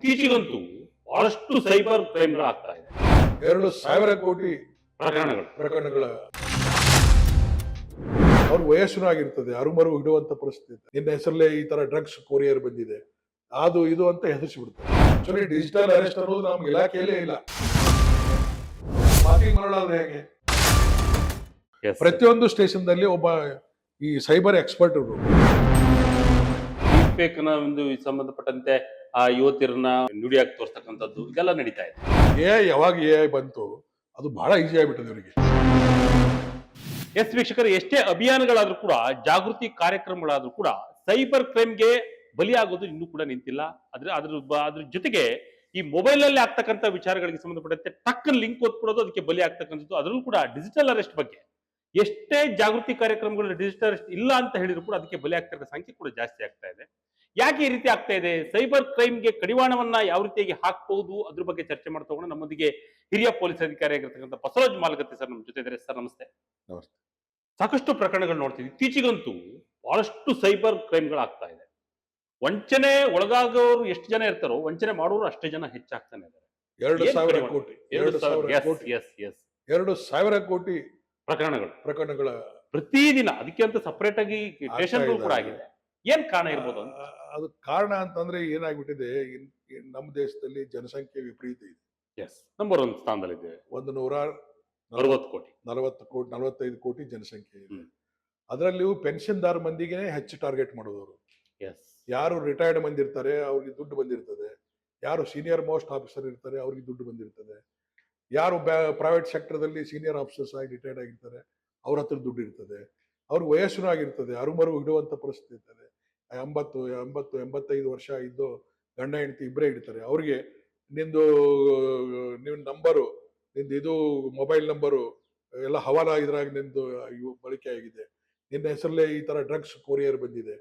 ಇತ್ತೀಚೆಗಂತೂ ಬಹಳಷ್ಟು ಸೈಬರ್ ಕ್ರೈಮ್ಗಳಾಗ್ತಾ ಇದೆ. 2,000 ಕೋಟಿ ಪ್ರಕರಣಗಳ ಅವ್ರ ವಯಸ್ಸು ಆಗಿರ್ತದೆ, ಅರುಮರು ಇಡುವಂತ ಪರಿಸ್ಥಿತಿ. ನಿನ್ನ ಹೆಸರಲ್ಲೇ ಈ ತರ ಡ್ರಗ್ಸ್ ಕೊರಿಯರ್ ಬಂದಿದೆ, ಅದು ಇದು ಅಂತ ಹೆದರಿಸಿ ಬಿಡ್ತಾರೆ. ಆಕ್ಚುಲಿ ಡಿಜಿಟಲ್ ಅರೆಸ್ಟ್ ಅನ್ನೋದು ನಮ್ಮ ಇಲಾಖೆಯಲ್ಲೇ ಇಲ್ಲ. ಮಾತಿಗೆ ಮರಳಾದ್ರೆ ಹೇಗೆ? ಪ್ರತಿಯೊಂದು ಸ್ಟೇಷನ್ ದಲ್ಲಿ ಒಬ್ಬ ಈ ಸೈಬರ್ ಎಕ್ಸ್ಪರ್ಟ್ ಇರು. ನ ಒಂದು ಸಂಬಂಧಪಟ್ಟಂತೆ ಆ ಯುವತಿಯರನ್ನ ನುಡಿಯಾಗಿ ತೋರಿಸ್ತಕ್ಕಂಥದ್ದು ಇದೆಲ್ಲ ನಡೀತಾ ಇದೆ. ಯಾವಾಗ ಎಐ ಬಂತು ಅದು ಬಹಳ ಈಸಿ ಆಗ್ಬಿಟ್ಟದೆ ಅವರಿಗೆ. ಎಸ್ ವೀಕ್ಷಕರು, ಎಷ್ಟೇ ಅಭಿಯಾನಗಳಾದ್ರೂ ಕೂಡ, ಜಾಗೃತಿ ಕಾರ್ಯಕ್ರಮಗಳಾದ್ರೂ ಕೂಡ ಸೈಬರ್ ಕ್ರೈಮ್ಗೆ ಬಲಿಯಾಗೋದು ಇನ್ನೂ ಕೂಡ ನಿಂತಿಲ್ಲ. ಅದ್ರ ಜೊತೆಗೆ ಈ ಮೊಬೈಲ್ ನಲ್ಲಿ ಆಗ್ತಕ್ಕಂಥ ವಿಚಾರಗಳಿಗೆ ಸಂಬಂಧಪಟ್ಟಂತೆ ಟಕ್ಕನ್ ಲಿಂಕ್ ಓದ್ಬಿಡೋದು ಅದಕ್ಕೆ ಬಲಿ ಆಗ್ತಕ್ಕಂಥದ್ದು. ಅದರಲ್ಲೂ ಕೂಡ ಡಿಜಿಟಲ್ ಅರೆಸ್ಟ್ ಬಗ್ಗೆ ಎಷ್ಟೇ ಜಾಗೃತಿ ಕಾರ್ಯಕ್ರಮಗಳು ಡಿಜಿಟಲ್ ಅರೆಸ್ಟ್ ಇಲ್ಲ ಅಂತ ಹೇಳಿದ್ರು ಕೂಡ ಅದಕ್ಕೆ ಬಲಿ ಆಗ್ತಕ್ಕಂಥ ಸಂಖ್ಯೆ ಕೂಡ ಜಾಸ್ತಿ ಆಗ್ತಾ ಇದೆ. ಯಾಕೆ ಈ ರೀತಿ ಆಗ್ತಾ ಇದೆ? ಸೈಬರ್ ಕ್ರೈಮ್ಗೆ ಕಡಿವಾಣವನ್ನ ಯಾವ ರೀತಿಯಾಗಿ ಹಾಕಬಹುದು ಅದ್ರ ಬಗ್ಗೆ ಚರ್ಚೆ ಮಾಡ್ತಾ ಹೋಗೋಣ. ನಮ್ಮೊಂದಿಗೆ ಹಿರಿಯ ಪೊಲೀಸ್ ಅಧಿಕಾರಿ ಆಗಿರ್ತಕ್ಕಂಥ ಬಸವರಾಜ್ ಮಾಲಗತ್ತಿ ಸರ್ ನಮ್ಮ ಜೊತೆ ಇದ್ದಾರೆ. ಸರ್ ನಮಸ್ತೆ. ನಮಸ್ತೆ. ಸಾಕಷ್ಟು ಪ್ರಕರಣಗಳು ನೋಡ್ತೀವಿ. ಇತ್ತೀಚೆಗಂತೂ ಬಹಳಷ್ಟು ಸೈಬರ್ ಕ್ರೈಮ್ಗಳಾಗ್ತಾ ಇದೆ. ವಂಚನೆ ಒಳಗಾಗೋರು ಎಷ್ಟು ಜನ ಇರ್ತಾರೋ ವಂಚನೆ ಮಾಡೋರು ಅಷ್ಟೇ ಜನ ಹೆಚ್ಚಾಗ್ತಾನೆ ಇದ್ದಾರೆ. 2,000 ಕೋಟಿ 2,000 ಕೋಟಿ ಪ್ರಕರಣಗಳ ಪ್ರತಿದಿನ ಅದಕ್ಕೆ ಅಂತ ಸಪರೇಟ್ ಆಗಿ ಸ್ಟೇಷನ್ಗಳು ಕೂಡ ಆಗಿದೆ. ಏನ್ ಕಾರಣ ಇರ್ಬೋದು ಅಂತ? ಅದು ಕಾರಣ ಅಂತಂದ್ರೆ ಏನಾಗ್ಬಿಟ್ಟಿದೆ, ನಮ್ಮ ದೇಶದಲ್ಲಿ ಜನಸಂಖ್ಯೆ ವಿಪರೀತ ಇದೆ. ನಂಬರ್ 1 ಸ್ಥಾನದಲ್ಲಿದೆ. 140 ಕೋಟಿ 45 ಕೋಟಿ ಜನಸಂಖ್ಯೆ ಇದೆ. ಅದರಲ್ಲಿಯೂ ಪೆನ್ಷನ್ದಾರ ಮಂದಿಗೆ ಹೆಚ್ಚು ಟಾರ್ಗೆಟ್ ಮಾಡೋದವರು. ಯಾರು ರಿಟೈರ್ಡ್ ಮಂದಿ ಇರ್ತಾರೆ ಅವ್ರಿಗೆ ದುಡ್ಡು ಬಂದಿರ್ತದೆ, ಯಾರು ಸೀನಿಯರ್ ಮೋಸ್ಟ್ ಆಫೀಸರ್ ಇರ್ತಾರೆ ಅವ್ರಿಗೆ ದುಡ್ಡು ಬಂದಿರ್ತದೆ, ಯಾರು ಪ್ರೈವೇಟ್ ಸೆಕ್ಟರ್ದಲ್ಲಿ ಸೀನಿಯರ್ ಆಫೀಸರ್ಸ್ ಆಗಿ ರಿಟೈರ್ಡ್ ಆಗಿರ್ತಾರೆ ಅವ್ರ ಹತ್ರ ದುಡ್ಡು ಇರ್ತದೆ. ಅವ್ರಿಗೆ ವಯಸ್ಸು ಆಗಿರ್ತದೆ, ಅರುಮರು ಇಡುವಂತ ಪರಿಸ್ಥಿತಿ ಇರ್ತದೆ. 85 ವರ್ಷ ಇದ್ದು ಗಂಡ ಹೆಂಡತಿ ಇಬ್ಬರೇ ಇಡ್ತಾರೆ. ಅವ್ರಿಗೆ ನಿಂದು ನಂಬರು, ಇದು ಮೊಬೈಲ್ ನಂಬರು ಎಲ್ಲ ಹವಾಲ ಇದ್ರಾಗ ನಿಂದು ಬಳಕೆ ಆಗಿದೆ, ನಿನ್ನ ಹೆಸರಲ್ಲೇ ಈ ತರ ಡ್ರಗ್ಸ್ ಕೊರಿಯರ್ ಬಂದಿದೆ,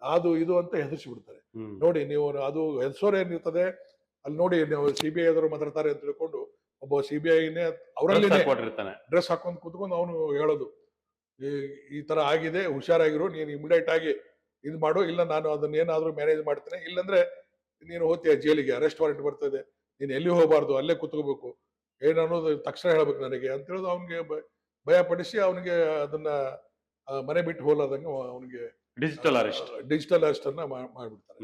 ಅದು ಇದು ಅಂತ ಹೆದರಿಸಿ ಬಿಡ್ತಾರೆ. ನೋಡಿ ನೀವು, ಅದು ಹೆದರ್ಸೋರ್ ಏನಿರ್ತದೆ ಅಲ್ಲಿ ನೋಡಿ, ನೀವು CBI ಆದರೂ ಮಾತಾಡ್ತಾರೆ ಅಂತ ತಿಳ್ಕೊಂಡು ಒಬ್ಬ CBIನೇ ಅವರಲ್ಲಿ ಡ್ರೆಸ್ ಹಾಕೊಂಡು ಕೂತ್ಕೊಂಡು ಅವನು ಹೇಳೋದು, ಈ ತರ ಆಗಿದೆ, ಹುಷಾರಾಗಿರು, ನೀನು ಇಮಿಡಿಯೇಟ್ ಆಗಿ ಇದು ಮಾಡು, ಇಲ್ಲ ನಾನು ಅದನ್ನೇನಾದ್ರೂ ಮ್ಯಾನೇಜ್ ಮಾಡ್ತೇನೆ, ಇಲ್ಲಾಂದ್ರೆ ನೀನು ಹೋಗ್ತೀಯ ಜೈಲಿಗೆ, ಅರೆಸ್ಟ್ ವಾರೆಂಟ್ ಬರ್ತದೆ, ನೀನು ಎಲ್ಲಿ ಹೋಗಬಾರ್ದು, ಅಲ್ಲೇ ಕೂತ್ಕೋಬೇಕು, ಏನನ್ನೋದು ತಕ್ಷಣ ಹೇಳ್ಬೇಕು ನನಗೆ ಅಂತ ಹೇಳೋದು. ಅವನಿಗೆ ಭಯ ಪಡಿಸಿ ಅವನಿಗೆ ಅದನ್ನ ಮನೆ ಬಿಟ್ಟು ಹೋಲಾದಂಗೆ ಅವನಿಗೆ ಡಿಜಿಟಲ್ ಅರೆಸ್ಟ್ ಅನ್ನ ಮಾಡ್ಬಿಡ್ತಾರೆ.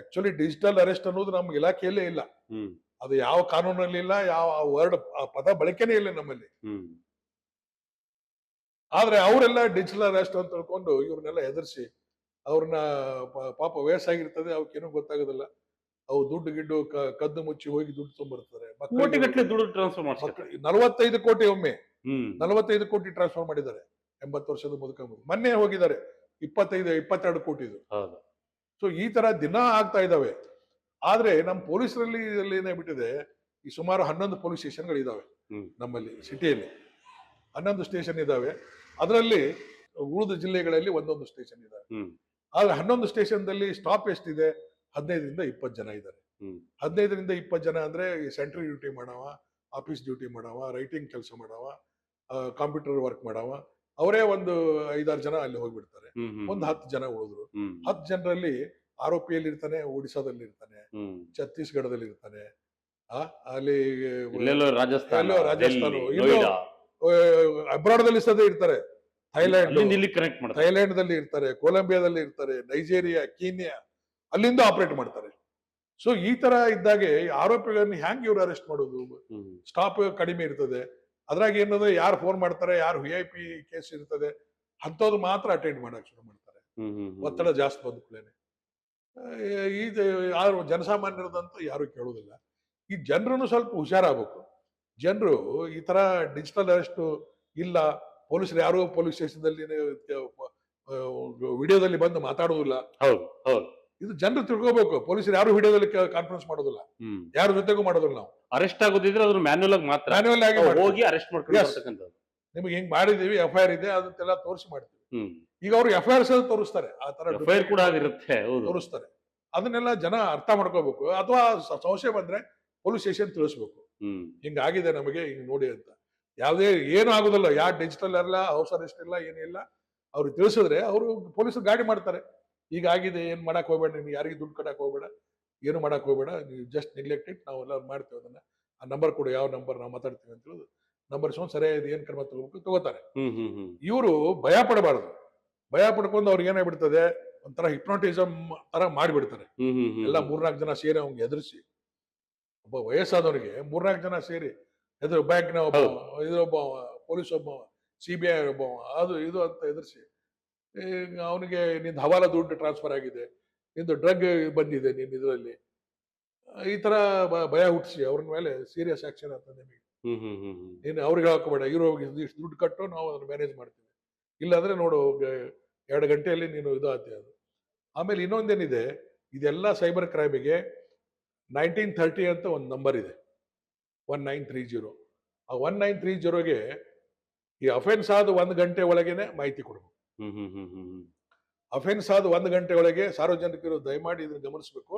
ಆಕ್ಚುಲಿ ಡಿಜಿಟಲ್ ಅರೆಸ್ಟ್ ಅನ್ನೋದು ನಮ್ಮ ಇಲಾಖೆಯಲ್ಲೇ ಇಲ್ಲ. ಅದು ಯಾವ ಕಾನೂನಲ್ಲಿ ಇಲ್ಲ, ಯಾವ ವರ್ಡ್ ಪದ ಬಳಕೆನೇ ಇಲ್ಲ ನಮ್ಮಲ್ಲಿ. ಆದ್ರೆ ಅವರೆಲ್ಲ ಡಿಜಿಟಲ್ ಅರೆಸ್ಟ್ ಅಂತ ತಿಳ್ಕೊಂಡು ಇವ್ರನ್ನೆಲ್ಲ ಹೆದರ್ಸಿ ಅವ್ರನ್ನ, ಪಾಪ ವಯಸ್ಸಾಗಿರ್ತದೆ, ಅವಕ್ಕೇನೂ ಗೊತ್ತಾಗೋದಿಲ್ಲ, ಅವು ದುಡ್ಡು ಗಿಡ್ಡು ಕದ್ದು ಮುಚ್ಚಿ ಹೋಗಿ ದುಡ್ಡು ತುಂಬಿರ್ತಾರೆ. 45 ಕೋಟಿ ಒಮ್ಮೆ 45 ಕೋಟಿ ಟ್ರಾನ್ಸ್ಫರ್ ಮಾಡಿದ್ದಾರೆ 80 ವರ್ಷದ ಮುದುಕ. ಮೊನ್ನೆ ಹೋಗಿದ್ದಾರೆ 22 ಕೋಟಿದು. ಸೊ ಈ ತರ ದಿನ ಆಗ್ತಾ ಇದಾವೆ. ಆದ್ರೆ ನಮ್ಮ ಪೊಲೀಸರಲ್ಲಿ ಏನಾಗ್ಬಿಟ್ಟಿದೆ, ಈ ಸುಮಾರು 11 ಪೊಲೀಸ್ ಸ್ಟೇಷನ್ಗಳು ಇದಾವೆ ನಮ್ಮಲ್ಲಿ ಸಿಟಿಯಲ್ಲಿ. 11 ಸ್ಟೇಷನ್ ಇದಾವೆ. ಅದರಲ್ಲಿ ಉಳಿದ ಜಿಲ್ಲೆಗಳಲ್ಲಿ ಒಂದೊಂದು ಸ್ಟೇಷನ್ ಇದಾವೆ. ಆದ್ರೆ 11 ಸ್ಟೇಷನ್ದಲ್ಲಿ ಸ್ಟಾಪ್ ಎಷ್ಟಿದೆ? 15ರಿಂದ 20 ಜನ ಇದ್ದಾರೆ. 15ರಿಂದ 20 ಜನ ಅಂದ್ರೆ ಸೆಂಟ್ರಿ ಡ್ಯೂಟಿ ಮಾಡವ, ಆಫೀಸ್ ಡ್ಯೂಟಿ ಮಾಡವ, ರೈಟಿಂಗ್ ಕೆಲಸ ಮಾಡವ, ಕಂಪ್ಯೂಟರ್ ವರ್ಕ್ ಮಾಡವ, ಅವರೇ ಒಂದು 5-6 ಜನ ಅಲ್ಲಿ ಹೋಗ್ಬಿಡ್ತಾರೆ. ಒಂದು 10 ಜನ ಉಳಿದ್ರು. 10 ಜನರಲ್ಲಿ ಆರೋಪಿಯಲ್ಲಿ ಇರ್ತಾನೆ, ಒಡಿಶಾದಲ್ಲಿ ಇರ್ತಾನೆ, ಛತ್ತೀಸ್ಗಢದಲ್ಲಿ ಇರ್ತಾನೆ, ಅಲ್ಲಿ ರಾಜಸ್ಥಾನ, ಅಬ್ರಾಡ್ ದಲ್ಲಿ ಸದ ಇರ್ತಾರೆ, ಥೈಲ್ಯಾಂಡ್ ದಲ್ಲಿ ಇರ್ತಾರೆ, ಕೊಲಂಬಿಯಾದಲ್ಲಿ ಇರ್ತಾರೆ, ನೈಜೀರಿಯಾ, ಕೀನ್ಯಾ, ಅಲ್ಲಿಂದ ಆಪರೇಟ್ ಮಾಡ್ತಾರೆ. ಸೊ ಈ ತರ ಇದ್ದಾಗೆ ಆರೋಪಿಗಳನ್ನ ಹ್ಯಾಂಗ್ ಇವ್ರು ಅರೆಸ್ಟ್ ಮಾಡೋದು? ಸ್ಟಾಪ್ ಕಡಿಮೆ ಇರ್ತದೆ. ಅದ್ರಾಗ ಏನಂದ್ರೆ ಯಾರು ಫೋನ್ ಮಾಡ್ತಾರೆ, ಯಾರು VIP ಕೇಸ್ ಇರ್ತದೆ ಅಂಥದ್ದು ಮಾತ್ರ ಅಟೆಂಡ್ ಮಾಡಕ್ ಶುರು ಮಾಡ್ತಾರೆ. ಒತ್ತಡ ಜಾಸ್ತಿ ಬಂದ್ಕೂಡೇನೆ ಇದು ಯಾರು ಜನಸಾಮಾನ್ಯರದಂತೂ ಯಾರು ಕೇಳೋದಿಲ್ಲ. ಈ ಜನರನ್ನು ಸ್ವಲ್ಪ ಹುಷಾರಾಗಬೇಕು. ಜನರು ಈ ತರ ಡಿಜಿಟಲ್ ಅರೆಸ್ಟ್ ಇಲ್ಲ, ಪೊಲೀಸರು ಯಾರು ಪೊಲೀಸ್ ಸ್ಟೇಷನ್ದಲ್ಲಿ ವಿಡಿಯೋದಲ್ಲಿ ಬಂದು ಮಾತಾಡೋದಿಲ್ಲ. ಇದು ಜನರು ತಿಳ್ಕೋಬೇಕು. ಪೊಲೀಸರು ಯಾರು ವಿಡಿಯೋದಲ್ಲಿ ಕಾನ್ಫರೆನ್ಸ್ ಮಾಡೋದಿಲ್ಲ, ಯಾರ ಜೊತೆಗೂ ಮಾಡೋದಿಲ್ಲ. ನಾವು ಅರೆಸ್ಟ್ ಆಗೋದಿದ್ರೆ ಅದ್ರ ಮ್ಯಾನ್ಯುಯಲ್ ಆಗಿ ಮಾತ್ರ, ಮ್ಯಾನ್ಯುಯಲ್ ಆಗಿ ಹೋಗಿ ಅರೆಸ್ಟ್ ಮಾಡ್ಕೊಂಡು ನಿಮ್ಗೆ ಹಿಂಗ್ ಮಾಡಿದೀವಿ, FIR ಇದೆ, ಅದನ್ನೆಲ್ಲ ತೋರಿಸಿ ಮಾಡ್ತೀವಿ. ಈಗ ಅವ್ರು FIR ತೋರಿಸ್ತಾರೆ, ಆ ತರ ಕೂಡ ಆಗಿರುತ್ತೆ, ತೋರಿಸ್ತಾರೆ. ಅದನ್ನೆಲ್ಲ ಜನ ಅರ್ಥ ಮಾಡ್ಕೋಬೇಕು. ಅಥವಾ ಸಂಶಯ ಬಂದ್ರೆ ಪೊಲೀಸ್ ಸ್ಟೇಷನ್ ತಿಳಿಸ್ಬೇಕು, ಹಿಂಗಾಗಿದೆ ನಮಗೆ, ಹಿಂಗ್ ನೋಡಿ ಅಂತ. ಯಾವ್ದೇ ಏನು ಆಗುದಿಲ್ಲ, ಯಾವ ಡಿಜಿಟಲ್ ಎಲ್ಲ ಹೌಸ್ ಅರೆಸ್ಟ್ ಇಲ್ಲ, ಏನಿಲ್ಲ. ಅವ್ರಿಗೆ ತಿಳಿಸಿದ್ರೆ ಅವರು ಪೊಲೀಸರು ಗಾಡಿ ಮಾಡ್ತಾರೆ. ಈಗ ಆಗಿದೆ, ಏನ್ ಮಾಡಕ್ ಹೋಗ್ಬೇಡ, ನೀನು ಯಾರಿಗೆ ದುಡ್ಡು ಕಟ್ಟಕ್ ಹೋಗ್ಬೇಡ, ಏನು ಮಾಡಕ್ ಹೋಗ್ಬೇಡ, ನೀವು ಜಸ್ಟ್ ನೆಗ್ಲೆಕ್ಟೆಡ್, ನಾವೆಲ್ಲ ಮಾಡ್ತೇವೆ ಅದನ್ನ, ಆ ನಂಬರ್ ಕೊಡು, ಯಾವ ನಂಬರ್ ನಾವು ಮಾತಾಡ್ತೀವಿ ಅಂತ ಹೇಳೋದು, ನಂಬರ್ ಸರಿಯಾದ ಏನ್ ಕ್ರಮ ತಗೋತಾರೆ. ಇವರು ಭಯ ಪಡಬಾರದು. ಭಯ ಪಡ್ಕೊಂಡು ಅವ್ರಿಗೆ ಏನಾಗ್ಬಿಡ್ತದೆ, ಒಂಥರ ಹಿಪ್ನೋಟಿಸಮ್ ತರ ಮಾಡಿಬಿಡ್ತಾರೆ. ಎಲ್ಲ 3-4 ಜನ ಸೇರಿ ಅವ್ನಿಗೆ ಎದುರಿಸಿ, ಒಬ್ಬ ವಯಸ್ಸಾದವನಿಗೆ 3-4 ಜನ ಸೇರಿ ಬ್ಯಾಂಕ್ನ ಒಬ್ಬ, ಇದೊಬ್ಬ ಪೊಲೀಸ್ ಒಬ್ಬ, CBI ಒಬ್ಬ, ಅದು ಇದು ಅಂತ ಎದುರಿಸಿ, ಅವನಿಗೆ ನಿಂದು ಹವಾಲ ದುಡ್ಡು ಟ್ರಾನ್ಸ್ಫರ್ ಆಗಿದೆ, ನಿಂದು ಡ್ರಗ್ ಬಂದಿದೆ ನಿನ್ನ ಇದರಲ್ಲಿ, ಈ ತರ ಭಯ ಹುಟ್ಟಿಸಿ ಅವ್ರ ಮೇಲೆ ಸೀರಿಯಸ್ ಆಕ್ಷನ್ ಅಂತ ನಿಮಗೆ. ನೀನು ಅವ್ರಿಗೆ ಹಾಕೋಬೇಡ, ಇರೋ ಇಷ್ಟು ದುಡ್ಡು ಕಟ್ಟು, ನಾವು ಅದನ್ನ ಮ್ಯಾನೇಜ್ ಮಾಡ್ತೀವಿ, ಇಲ್ಲಾಂದ್ರೆ ನೋಡು 2 ಗಂಟೆಯಲ್ಲಿ ನೀನು ಇದು ಆಗ್ತೀಯ ಅದು. ಆಮೇಲೆ ಇನ್ನೊಂದೇನಿದೆ, ಇದೆಲ್ಲ ಸೈಬರ್ ಕ್ರೈಮಿಗೆ 1930 ಅಂತ ಒಂದು ನಂಬರ್ ಇದೆ, 1930. ಆ 1930ಗೆ ಈ ಅಫೆನ್ಸ್ ಆದ 1 ಗಂಟೆ ಒಳಗೇನೆ ಮಾಹಿತಿ ಕೊಡಬೇಕು. ಅಫೆನ್ಸ್ ಆದ 1 ಗಂಟೆ ಒಳಗೆ ಸಾರ್ವಜನಿಕರು ದಯಮಾಡಿ ಇದನ್ನ ಗಮನಿಸಬೇಕು.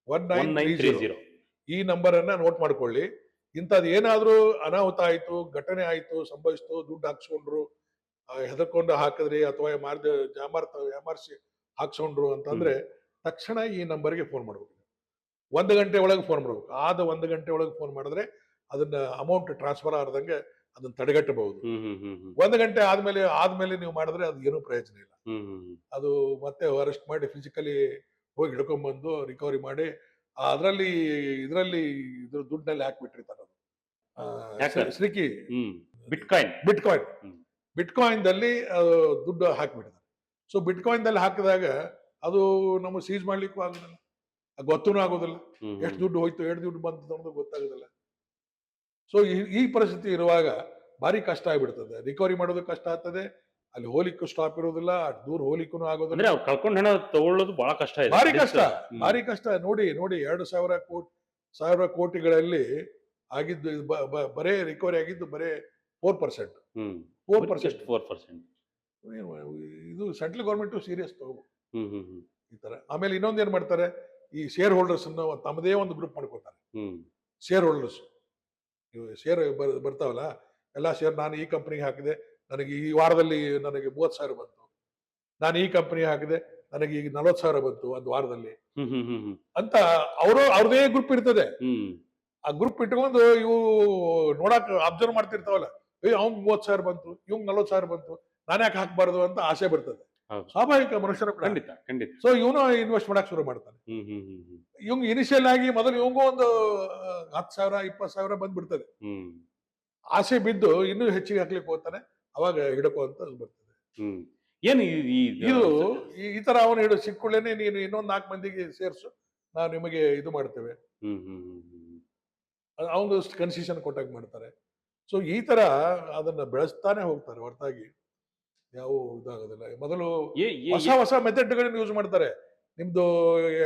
1930 ಈ ನಂಬರ್ ಅನ್ನ ನೋಟ್ ಮಾಡ್ಕೊಳ್ಳಿ. ಇಂಥದ್ದು ಏನಾದ್ರೂ ಅನಾಹುತ ಆಯ್ತು, ಘಟನೆ ಆಯ್ತು, ಸಂಭವಿಸ್ತು, ದುಡ್ಡು ಹಾಕ್ಸ್ಕೊಂಡ್ರು, ಹೆದರ್ಕೊಂಡು ಹಾಕಿದ್ರಿ, ಅಥವಾ ಯಾಮಾರ್ಸಿ ಹಾಕ್ಸ್ಕೊಂಡ್ರು ಅಂತಂದ್ರೆ ತಕ್ಷಣ ಈ ನಂಬರ್ಗೆ ಫೋನ್ ಮಾಡ್ಬೇಕು. 1 ಗಂಟೆ ಒಳಗೆ ಫೋನ್ ಮಾಡ್ಬೇಕು. ಆದ 1 ಗಂಟೆ ಒಳಗೆ ಫೋನ್ ಮಾಡಿದ್ರೆ ಅದನ್ನ ಅಮೌಂಟ್ ಟ್ರಾನ್ಸ್ಫರ್ ಆದಂಗೆ ಅದನ್ನ ತಡೆಗಟ್ಟಬಹುದು. 1 ಗಂಟೆ ಆದ್ಮೇಲೆ ನೀವು ಮಾಡಿದ್ರೆ ಅದು ಏನೂ ಪ್ರಯೋಜನ ಇಲ್ಲ. ಅದು ಮತ್ತೆ ಅರೆಸ್ಟ್ ಮಾಡಿ ಫಿಸಿಕಲಿ ಹೋಗಿ ಹಿಡ್ಕೊಂಡ್ಬಂದು ರಿಕವರಿ ಮಾಡಿ ಇದರಲ್ಲಿ ದುಡ್ಡಿನಲ್ಲಿ ಹಾಕ್ಬಿಟ್ಟಿರ್ತಾರೆ. ಶ್ರೀಕಿ ಬಿಟ್ಕಾಯಿನ್ ದಲ್ಲಿ ದುಡ್ಡು ಹಾಕ್ಬಿಟ್ಟಿದ್ದಾರೆ. ಸೊ ಬಿಟ್ಕಾಯಿನ್ ದಲ್ಲಿ ಹಾಕಿದಾಗ ಅದು ನಮಗೆ ಸೀಸ್ ಮಾಡ್ಲಿಕ್ಕೂ ಆಗೋದಿಲ್ಲ, ಗೊತ್ತೂ ಆಗೋದಿಲ್ಲ, ಎಷ್ಟು ದುಡ್ಡು ಹೋಯ್ತು, ಎಷ್ಟು ದುಡ್ಡು ಬಂತು ಅನ್ನೋದು ಗೊತ್ತಾಗೋದಿಲ್ಲ. ಸೊ ಈ ಪರಿಸ್ಥಿತಿ ಇರುವಾಗ ಭಾರಿ ಕಷ್ಟ ಆಗ್ಬಿಡ್ತದೆ, ರಿಕವರಿ ಮಾಡೋದು ಕಷ್ಟ ಆಗ್ತದೆ, ಅಲ್ಲಿ ಹೋಲಿಕ್ಕೂ ಸ್ಟಾಪ್ ಇರೋದಿಲ್ಲ, ದೂರ ಹೋಲಿಕ್ಕೂ ಆಗೋದಿಲ್ಲ. ಕಳ್ಕೊಂಡ ಹಣ ತಗೊಳ್ಳೋದು ಬಹಳ ಕಷ್ಟ ಇದೆ, ಭಾರಿ ಕಷ್ಟ. ನೋಡಿ 2,000 ಕೋಟಿಗಳಲ್ಲಿ ಆಗಿದ್ದು ಬರೇ ರಿಕವರಿ ಆಗಿದ್ದು ಬರೇ 4%. ಇದು ಸೆಂಟ್ರಲ್ ಗೌರ್ಮೆಂಟ್ ಸೀರಿಯಸ್ ತಗೋಬೇಕು ಈ ತರ. ಆಮೇಲೆ ಇನ್ನೊಂದು ಏನ್ ಮಾಡ್ತಾರೆ, ಈ ಶೇರ್ ಹೋಲ್ಡರ್ಸ್ ಅನ್ನು ತಮ್ಮದೇ ಒಂದು ಗ್ರೂಪ್ ಮಾಡ್ಕೊತಾರೆ. ಶೇರ್ ಹೋಲ್ಡರ್ಸ್ ಶೇರ್ ಬರ್ತಾವಲ್ಲ, ಎಲ್ಲ ಶೇರ್ ನಾನು ಈ ಕಂಪನಿಗೆ ಹಾಕಿದೆ, ನನಗೆ ಈ ವಾರದಲ್ಲಿ ನನಗೆ 30,000 ಬಂತು, ನಾನು ಈ ಕಂಪನಿ ಹಾಕಿದೆ, ನನಗೆ ಈಗ 40,000 ಬಂತು ಒಂದು ವಾರದಲ್ಲಿ ಅಂತ ಅವ್ರದೇ ಗ್ರೂಪ್ ಇರ್ತದೆ. ಆ ಗ್ರೂಪ್ ಇಟ್ಕೊಂಡು ಇವು ನೋಡಕ್ ಅಬ್ಸರ್ವ್ ಮಾಡ್ತಿರ್ತಾವಲ್ಲ, ಅವ್ನ್ 30,000 ಬಂತು, ಇವ್ನ್ 40,000 ಬಂತು, ನಾನು ಯಾಕೆ ಹಾಕ್ಬಾರ್ದು ಅಂತ ಆಸೆ ಬರ್ತದೆ, ಸ್ವಾಭಾವಿಕ ಮನುಷ್ಯರ. ಸೊ ಇವನು ಇನ್ವೆಸ್ಟ್ ಮಾಡಕ್ ಶುರು ಮಾಡ್ತಾನೆ. ಇವಂಗ್ ಇನಿಷಿಯಲ್ ಆಗಿ ಮೊದಲು ಇವಂಗೂ ಒಂದು 10,000 20,000 ಬಂದ್ಬಿಡ್ತದೆ. ಆಸೆ ಬಿದ್ದು ಇನ್ನೂ ಹೆಚ್ಚಿಗೆ ಹಾಕ್ಲಿಕ್ಕೆ ಹೋಗ್ತಾನೆ, ಅವಾಗ ಹಿಡಕೋ ಅಂತ ಬರ್ತದೆ. ಏನು ಇದು ಈ ತರ ಅವನು ಸಿಕ್ಕೊಳ್ಳೇನೆ, ನೀನು ಇನ್ನೊಂದು 4 ಮಂದಿಗೆ ಸೇರ್ಸು, ನಾವು ನಿಮಗೆ ಇದು ಮಾಡ್ತೇವೆ, ಅವನು ಕನ್ಸೆಷನ್ ಕೊಟ್ಟಾಗ ಮಾಡ್ತಾರೆ. ಸೊ ಈ ತರ ಅದನ್ನ ಬೆಳೆಸ್ತಾನೆ ಹೋಗ್ತಾರೆ, ಹೊರತಾಗಿ ಯಾವ ಇದಾಗೋದಿಲ್ಲ. ಮೊದಲು ಹೊಸ ಮೆಥಡ್ಗಳನ್ನ ಯೂಸ್ ಮಾಡ್ತಾರೆ. ನಿಮ್ದು